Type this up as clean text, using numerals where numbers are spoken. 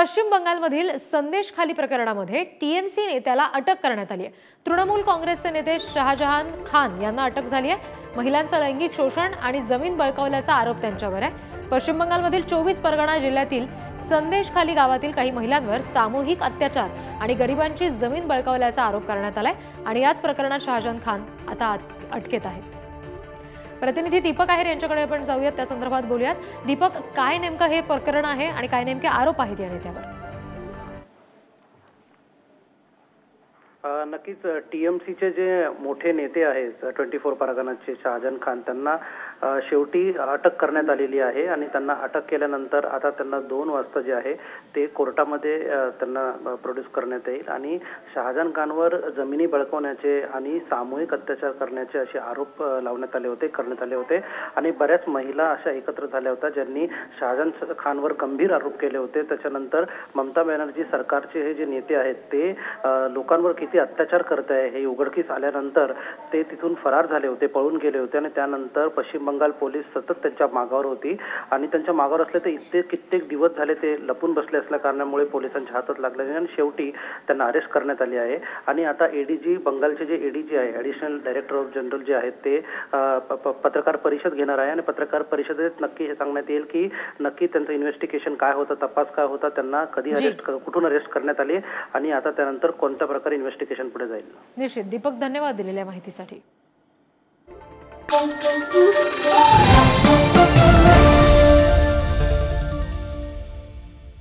पश्चिम बंगालमधील संदेशखाली प्रकरणामध्ये टीएमसी नेत्याला अटक करण्यात आली आहे। तृणमूल काँग्रेसचे नेते शाहजहान खान यांना अटक झाली आहे। महिलांचं लैंगिक शोषण आणि जमीन बळकावल्याचा आरोप त्यांच्यावर आहे। पश्चिम बंगालमधील 24 परगणा जिल्ह्यातील संदेशखाली गावातील काही महिलांवर सामूहिक अत्याचार आणि गरिबांची जमीन बळकावल्याचा आरोप करण्यात आलाय आणि याच प्रकरणात शाहजहान खान आता अटकेत आहेत। प्रतिनिधी दीपक आहेर यांच्याकडे आपण जाऊयात, त्या संदर्भात बोलूयात। दीपक, काय नेमकं हे प्रकरण आहे आणि काय नेमके आरोप आहेत या नेत्यावर? नक्कीच टीएमसीचे जे मोठे नेते आहेत 24 परगणाचे शाहजहान खान, त्यांना शेवटी अटक करण्यात आलेली आहे आणि त्यांना अटक केल्यानंतर आता त्यांना 2 वाजता जे आहे ते कोर्टामध्ये त्यांना प्रोड्यूस करण्यात येईल आणि शाहजहान खानवर जमिनी बळकावण्याचे आणि सामूहिक अत्याचार करण्याचे असे आरोप करण्यात आले होते आणि बऱ्याच महिला अशा एकत्र झाल्या होत्या ज्यांनी शाहजहान खानवर गंभीर आरोप केले होते। त्याच्यानंतर ममता बॅनर्जी सरकारचे हे जे नेते आहेत ते लोकांवर किती अत्याचार करत आहे हे उघडकीस आल्यानंतर ते तिथून फरार झाले होते, पळून गेले होते आणि त्यानंतर पश्चिम बंगाल पोलीस सतत त्यांच्या मागावर होती आणि त्यांच्या मागावर असले तर इतके कित्येक दिवस झाले ते लपून बसले असल्या कारणामुळे पोलिसांच्या हातात लागले आणि शेवटी त्यांना अरेस्ट करण्यात आले आहे। आणि आता एडीजी बंगालचे जे एडीजी आहे, ॲडिशनल डायरेक्टर ऑफ जनरल जे आहेत ते पत्रकार परिषद घेणार आहे आणि पत्रकार परिषदेत नक्की हे सांगण्यात येईल की नक्की त्यांचं इन्व्हेस्टिगेशन काय होतं, तपास काय होता, त्यांना कधी कुठून अरेस्ट करण्यात आले आणि आता त्यानंतर कोणत्या प्रकारे इन्व्हेस्टिगेशन पुढे जाईल। निश्चित दीपक, धन्यवाद दिलेल्या माहितीसाठी।